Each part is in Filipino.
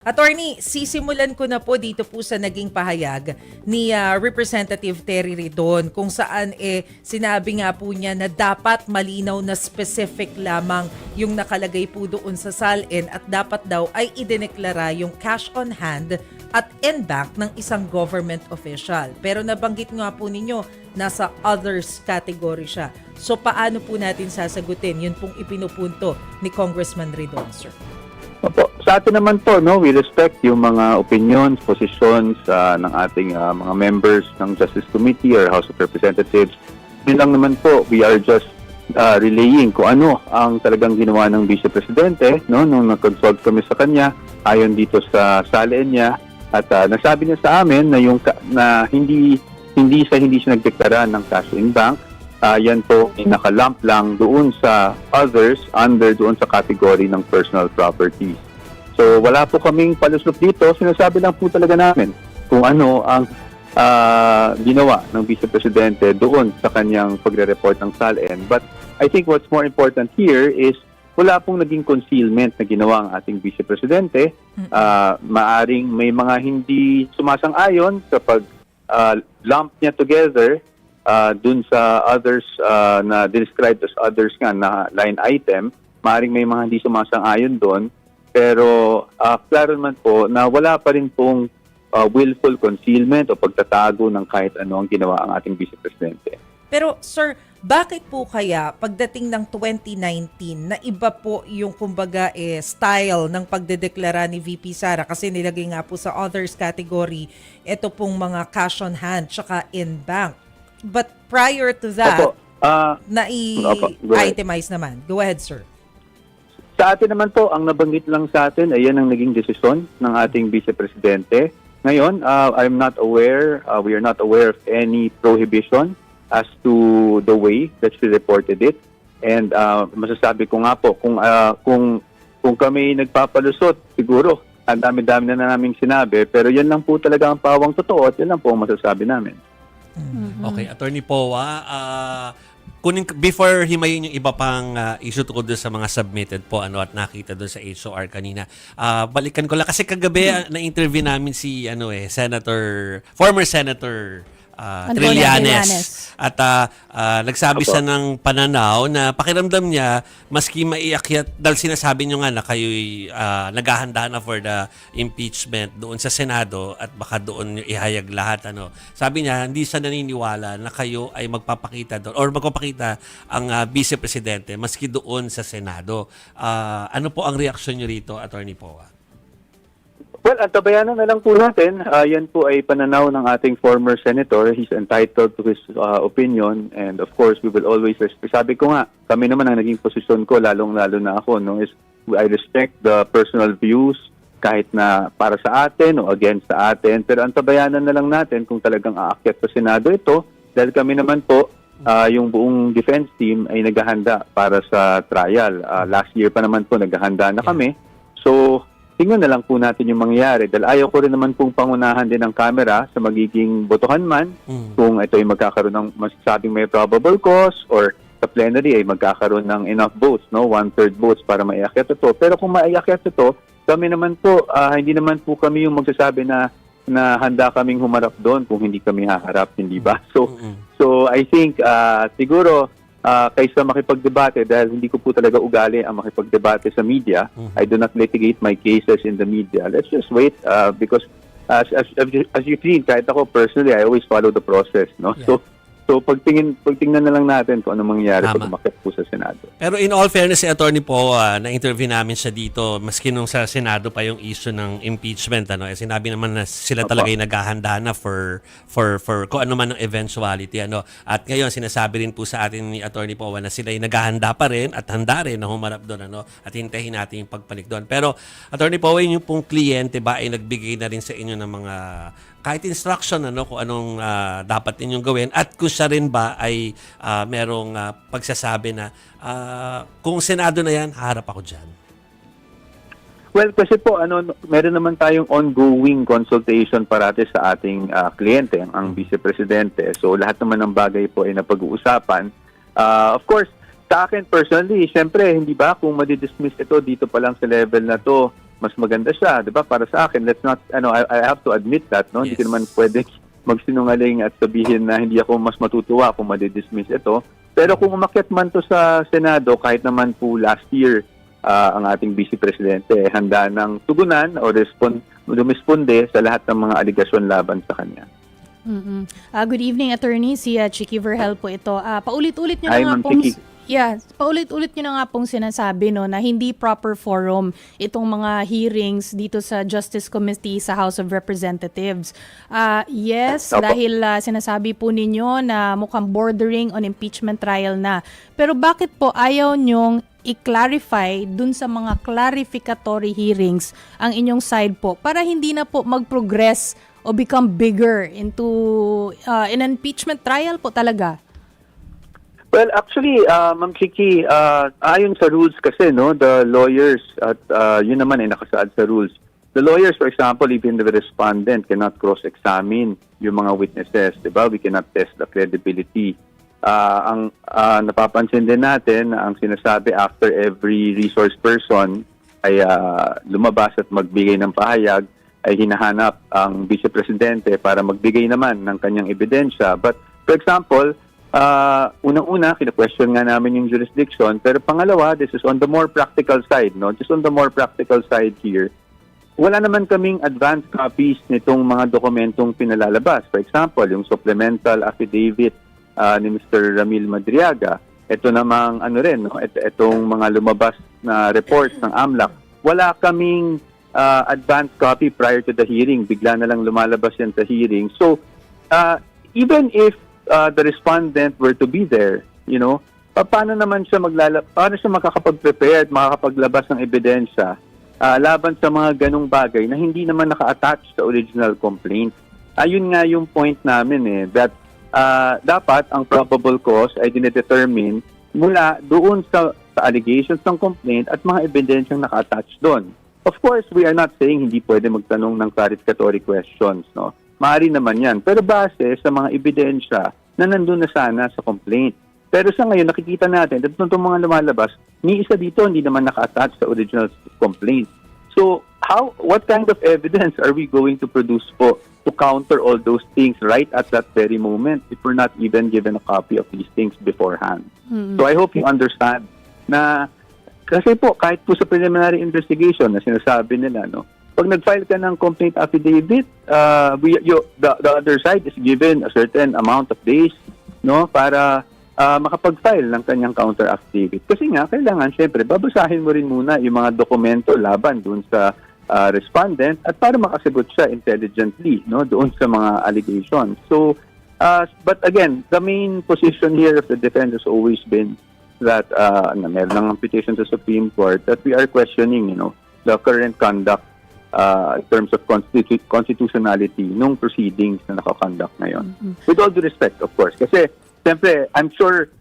Attorney, sisimulan ko na po dito po sa naging pahayag ni Representative Terry Ridon kung saan sinabi nga po niya na dapat malinaw na specific lamang yung nakalagay po doon sa SALN at dapat daw ay idineklara yung cash on hand at in bank ng isang government official. Pero nabanggit nga po ninyo, nasa others category siya. So paano po natin sasagutin? Yun pong ipinupunto ni Congressman Ridon, sir. Opo. Sa atin naman po, we respect yung mga opinions, positions ng ating mga members ng Justice Committee or House of Representatives. Yun lang naman po, we are just relaying kung ano ang talagang ginawa ng Vice Presidente nung nag-consult kami sa kanya ayon dito sa SALN niya at nasabi niya sa amin na hindi siya nagdeklara ng cash in bank. Yan po nakalump lang doon sa others under doon sa category ng personal properties. So wala po kaming palusot dito. Sinasabi lang po talaga namin kung ano ang ginawa ng Vice Presidente doon sa kanyang pagre-report ng SALN. But I think what's more important here is wala pong naging concealment na ginawa ang ating Vice Presidente. Maaring may mga hindi sumasang-ayon sa pag-lump niya together dun sa others na described as others nga na line item, maaaring may mga hindi sumasang-ayon doon. Pero klaro naman po na wala pa rin pong willful concealment o pagtatago ng kahit ano ang ginawa ang ating Vice Presidente. Pero sir, bakit po kaya pagdating ng 2019 na iba po yung kumbaga style ng pagdedeklara ni VP Sara kasi nilagay nga po sa others category ito pong mga cash on hand tsaka in bank. But prior to that, na-i-itemize naman. Go ahead, sir. Sa atin naman po, ang nabanggit lang sa atin ay yan ang naging desisyon ng ating Vice Presidente. Ngayon, we are not aware of any prohibition as to the way that she reported it. And masasabi ko nga po, kung kami nagpapalusot, siguro, ang dami-dami na naming sinabi, pero yan lang po talaga ang pawang totoo at yan lang po ang masasabi namin. Okay, Attorney Powa, before himayin yung iba pang issue tungkol doon sa mga submitted po at nakita doon sa HOR kanina, balikan ko lang kasi kagabi na-interview namin si former Senator Trillanes. At nagsabi siya ng pananaw na pakiramdam niya maski maiakyat dahil sinasabi niyo nga na kayo'y naghahanda na for the impeachment doon sa Senado at baka doon niyo ihayag lahat. Sabi niya hindi siya naniniwala na kayo ay magpapakita doon or magpapakita ang Vice Presidente maski doon sa Senado. Ano po ang reaksyon niyo rito, Attorney Powa? Well, antabayanan na lang po natin. Yan po ay pananaw ng ating former senator. He's entitled to his opinion and of course, we will always respect. Sabi ko nga, kami naman ang naging posisyon ko, lalong-lalo na ako, is I respect the personal views kahit na para sa atin o against sa atin. Pero antabayanan na lang natin kung talagang aakyat sa Senado ito dahil kami naman po, yung buong defense team ay naghahanda para sa trial. Last year pa naman po naghahanda na kami. So, tingnan na lang po natin yung mangyayari dahil ayaw ko rin naman pong pangunahan din ng camera sa magiging botohan man kung ito ay magkakaroon ng masasabing may probable cause or sa plenary ay magkakaroon ng enough votes, 1/3 votes para maiakyat ito. Pero kung maiakyat ito, kami naman po, hindi naman po kami yung magsasabi na handa kaming humarap doon kung hindi kami haharap, hindi ba? So I think siguro kaysa makipagdebate dahil hindi ko po talaga ugali ang makipagdebate sa media. I do not litigate my cases in the media. Let's just wait because as you've seen, kahit ako personally, I always follow the process. Yeah. So pagtingnan na lang natin kung ano mangyayari pag umakyat po sa Senado. Pero in all fairness, si Attorney Powa, na-interview namin siya dito, maski nung sa Senado pa yung issue ng impeachment. Sinabi naman na sila talaga yung naghahanda na for kung ano man ang eventuality. At ngayon, sinasabi rin po sa atin ni Attorney Powa na sila yung naghahanda pa rin at handa rin na humarap doon. At hintayin natin yung pagpanik doon. Pero Attorney Powa, yung pong kliyente ba ay nagbigay na rin sa inyo ng mga kahit instruction kung anong dapat ninyong gawin at kung siya rin ba ay merong pagsasabi na kung Senado na yan, harap ako dyan. Well, kasi po meron naman tayong ongoing consultation parati sa ating kliyente, ang Vice Presidente. So lahat naman ng bagay po ay napag-uusapan. Of course, sa akin personally, syempre, hindi ba kung madidismiss ito dito pa lang sa level na to, mas maganda siya, 'di ba? Para sa akin, let's not I have to admit that, no? Hindi Yes. ko naman pwede magsinungaling at sabihin na hindi ako mas matutuwa kung madidismiss ito. Pero kung umakyat man to sa Senado, kahit naman po last year, ang ating Vice Presidente handa ng tugunan o lumisponde sa lahat ng mga aligasyon laban sa kanya. Good evening, attorney. Si Chicky Verhel po ito. Paulit-ulit nyo na Hi, nga Ma'am pong... Chicky. Paulit-ulit nyo na nga pong sinasabi no, na hindi proper forum itong mga hearings dito sa Justice Committee sa House of Representatives. Yes, Opo. dahil sinasabi po ninyo na mukhang bordering on impeachment trial na. Pero bakit po ayaw nyong i-clarify dun sa mga clarificatory hearings ang inyong side po para hindi na po mag-progress o become bigger into an impeachment trial po talaga? Well, actually, Ma'am Kiki, ayon sa rules kasi, no, the lawyers at yun naman ay nakasaad sa rules. The lawyers, for example, even the respondent cannot cross-examine yung mga witnesses, di ba? We cannot test the credibility. Ang napapansin din natin, ang sinasabi after every resource person ay lumabas at magbigay ng pahayag, ay hinahanap ang Vice Presidente para magbigay naman ng kanyang ebidensya. But, for example, unang-una, kina-question nga namin yung jurisdiction. Pero pangalawa, this is on the more practical side, no? Just on the more practical side here, wala naman kaming advance copies nitong mga dokumentong pinalalabas. For example, yung supplemental affidavit ni Mr. Ramil Madriaga. Ito namang itong mga lumabas na reports ng AMLAC. Wala kaming advance copy prior to the hearing. Bigla na lang lumalabas yan sa hearing. So, even if the respondent were to be there, paano naman siya paano siya makakapag-prepare at makakapaglabas ng ebidensya laban sa mga ganong bagay na hindi naman naka-attach sa original complaint. Ayun nga yung point namin that dapat ang probable cause ay dinedetermine mula doon sa allegations ng complaint at mga ebidensyang naka-attach doon. Of course, we are not saying hindi pwede magtanong ng clarificatory questions, no? Maaari naman yan. Pero base sa mga ebidensya na nandun na sana sa complaint. Pero sa ngayon, nakikita natin, at itong mga lumalabas, ni isa dito hindi naman naka-attach sa original complaint. So, what kind of evidence are we going to produce po to counter all those things right at that very moment if we're not even given a copy of these things beforehand? So, I hope you understand na kasi po, kahit po sa preliminary investigation na sinasabi nila, no, pag nag-file ka ng complaint affidavit, the other side is given a certain amount of days, no, para makapag-file ng kanyang counter affidavit. Kasi nga, kailangan, syempre, babasahin mo rin muna yung mga dokumento laban dun sa respondent at para makasagot siya intelligently, no, doon sa mga allegations. So, but again, the main position here of the defense has always been that meron ng petition sa Supreme Court that we are questioning, the current conduct in terms of constitutionality nung proceedings na nakakonduct ngayon. With all due respect, of course. Kasi, siyempre, I'm sure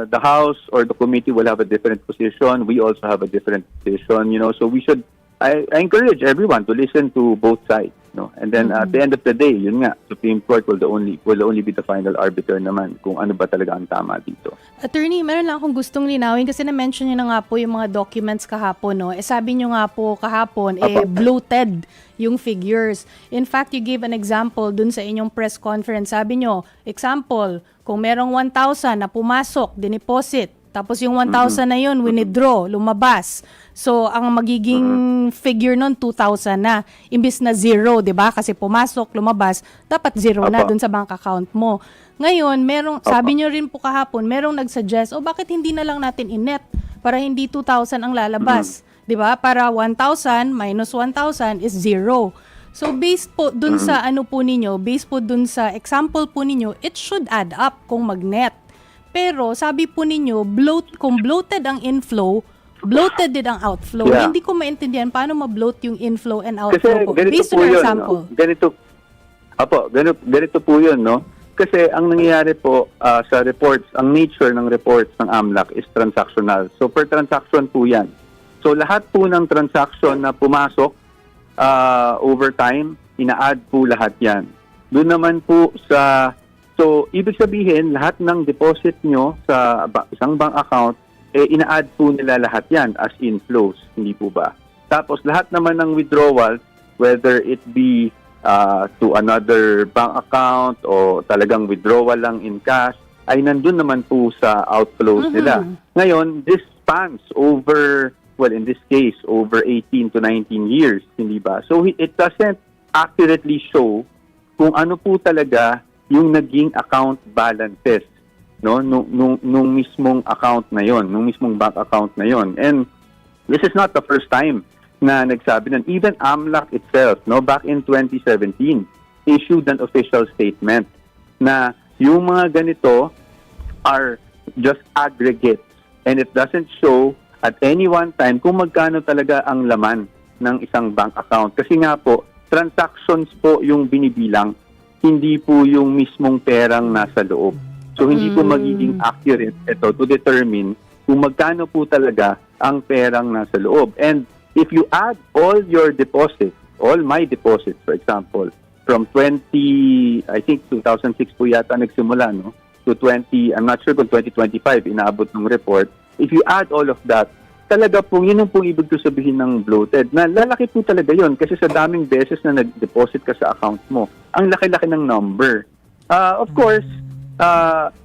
the House or the committee will have a different position. We also have a different position, so we should, I encourage everyone to listen to both sides, no? And then at the end of the day, yun nga, Supreme Court will only be the final arbiter naman kung ano ba talaga ang tama dito. Attorney, meron lang akong gustong linawin kasi na-mention nyo na nga po yung mga documents kahapon, no? Sabi nyo nga po kahapon, bloated yung figures. In fact, you gave an example dun sa inyong press conference. Sabi nyo, example, kung merong 1,000 na pumasok, dineposit, tapos yung 1,000 na yun, winidraw, lumabas. So, ang magiging figure nun, 2,000 na. Imbis na 0, di ba? Kasi pumasok, lumabas, dapat 0 na dun sa bank account mo. Ngayon, sabi nyo rin po kahapon, merong nag-suggest, bakit hindi na lang natin inet para hindi 2,000 ang lalabas? Di ba? Para 1,000 minus 1,000 is 0. So, based po dun sa based po dun sa example po ninyo, it should add up kung mag-net. Pero sabi po ninyo, kung bloated ang inflow, bloated din ang outflow. Yeah. Hindi ko maintindihan paano ma-bloat yung inflow and outflow Kasi po. ganito Based po on your yun, example. No? Ganito po yun, no? Kasi ang nangyayari po sa reports, ang nature ng reports ng AMLAC is transactional. So per transaction po yan. So lahat po ng transaction na pumasok over time, ina-add po lahat yan. Doon naman po so ibig sabihin, lahat ng deposit nyo sa isang bank account, ina-add po nila lahat yan as inflows, hindi po ba? Tapos lahat naman ng withdrawals, whether it be to another bank account o talagang withdrawal lang in cash, ay nandun naman po sa outflows nila. Ngayon, this spans over, well, in this case, over 18 to 19 years, hindi ba? So it doesn't accurately show kung ano po talaga yung naging account balances, no, nung mismong account na yon, nung mismong bank account na yon. And this is not the first time na nagsabi nun. Even AMLAC itself, no, back in 2017, issued an official statement na yung mga ganito are just aggregates and it doesn't show at any one time kung magkano talaga ang laman ng isang bank account. Kasi nga po, transactions po yung binibilang, hindi po yung mismong perang nasa loob. So hindi po magiging accurate ito to determine kung magkano po talaga ang perang nasa loob. And if you add all your deposits, all my deposits, for example, from 2006 po yata nagsimula, no? To 20, I'm not sure kung 2025, inaabot ng report. If you add all of that, talaga po, yun ang pong ibig ko sabihin ng bloated. Na lalaki po talaga yun kasi sa daming beses na nag-deposit ka sa account mo, ang laki-laki ng number. Of course,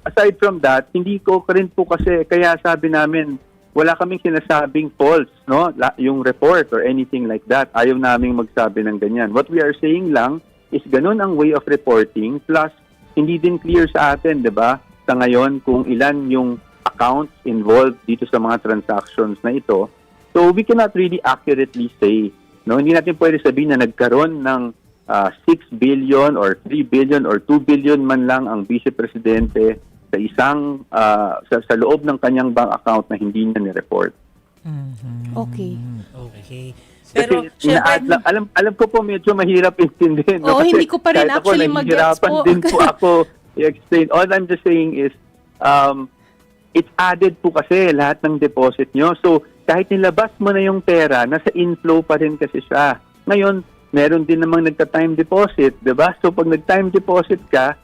aside from that, hindi ko rin po kasi, kaya sabi namin, wala kaming sinasabing false, no? Yung report or anything like that. Ayaw naming magsabi ng ganyan. What we are saying lang is ganun ang way of reporting, plus hindi din clear sa atin, 'di ba? Sa ngayon kung ilan yung accounts involved dito sa mga transactions na ito. So we cannot really accurately say, no? Hindi natin pwede sabihin na nagkaroon ng 6 billion or 3 billion or 2 billion man lang ang vice presidente sa isang sa loob ng kanyang bank account na hindi niya ni-report. Okay. Okay. Pero, Kasi alam ko po medyo mahirap intindihin. Oo, Kasi hindi ko pa rin kahit actually ako, mag-gets nahihirapan po. din po ako i-explain. All I'm just saying is, it's added po kasi lahat ng deposit nyo. So, kahit nilabas mo na yung pera, nasa inflow pa rin kasi siya. Ngayon, meron din namang nagta-time deposit, di ba? So, pag nag-time deposit ka,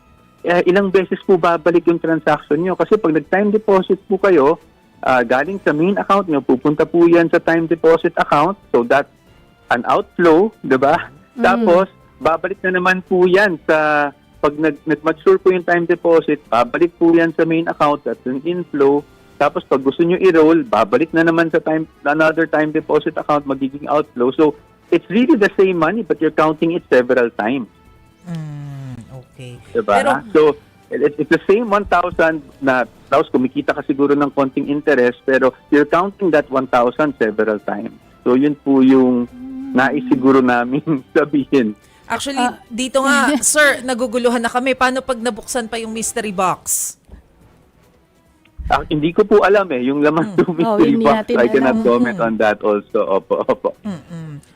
ilang beses po babalik yung transaction nyo. Kasi pag nag-time deposit po kayo, galing sa main account nyo, pupunta po yan sa time deposit account. So that's an outflow, di ba? Tapos, babalik na naman po yan sa, pag nag-mature po yung time deposit, babalik po yan sa main account, that's an inflow. Tapos pag gusto nyo i-roll, babalik na naman sa another time deposit account, magiging outflow. So, it's really the same money, but you're counting it several times. Okay. Diba? Pero, So, it's the same 1,000 na tapos kumikita ka siguro ng konting interest pero you're counting that 1,000 several times. So, yun po yung naisiguro namin sabihin. actually, dito nga, sir, naguguluhan na kami. Paano pag nabuksan pa yung mystery box? Hindi ko po alam yung laman ng mystery hindi box. natin I cannot alam. comment on that also. Opo.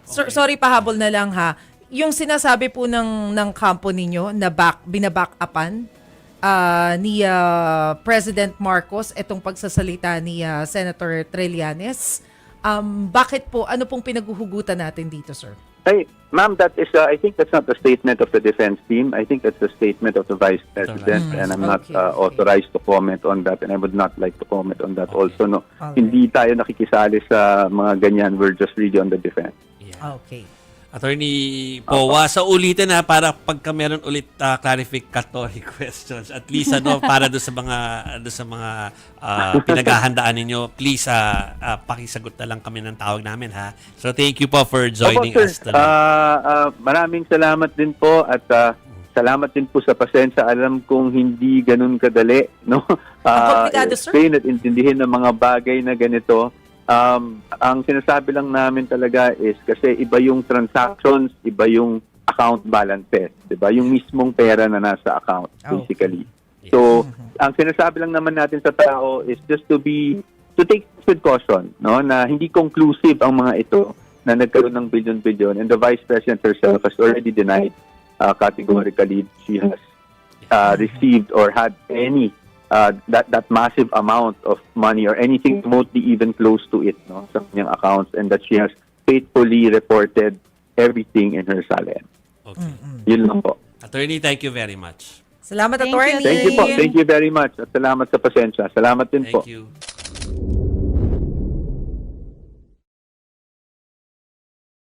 Sir, sorry, pahabol na lang ha. Yung sinasabi po ng kampo ninyo na binaback-upan ni President Marcos, itong pagsasalita ni Senator Trillanes, bakit po, ano pong pinaguhugutan natin dito, sir? Hey, ma'am, that is, I think that's not the statement of the defense team. I think that's the statement of the Vice President, and I'm not Okay. authorized to comment on that, and I would not like to comment on that also. No, Alright. hindi tayo nakikisali sa mga ganyan. We're just really on the defense. Okay. Attorney Powa, sa ulitin para pagka meron ulit clarificatory questions, at least para doon sa mga pinaghahandaan ninyo, please pakisagot na lang kami ng tawag namin ha. So thank you po for joining Opo, us sir. tonight. Maraming salamat din po at salamat din po sa pasensya. Alam kong hindi ganun kadali, no? komplikado, sir. Explain at intindihin ng mga bagay na ganito. Ang sinasabi lang namin talaga is kasi iba yung transactions, iba yung account balances, 'di ba? Yung mismong pera na nasa account basically. Okay. So, ang sinasabi lang naman natin sa tao is just to take this with caution, no? Na hindi conclusive ang mga ito na nagkaroon ng billion-billion, and the Vice President herself has already denied categorically she has received or had any that massive amount of money or anything remotely even close to it, no, sa kanyang accounts, and that she has faithfully reported everything in her salary. Okay. Yun lang po. Attorney, thank you very much. Salamat, Thank you, attorney. Thank you po. Thank you very much. At salamat sa pasensya. Salamat din po. Thank you.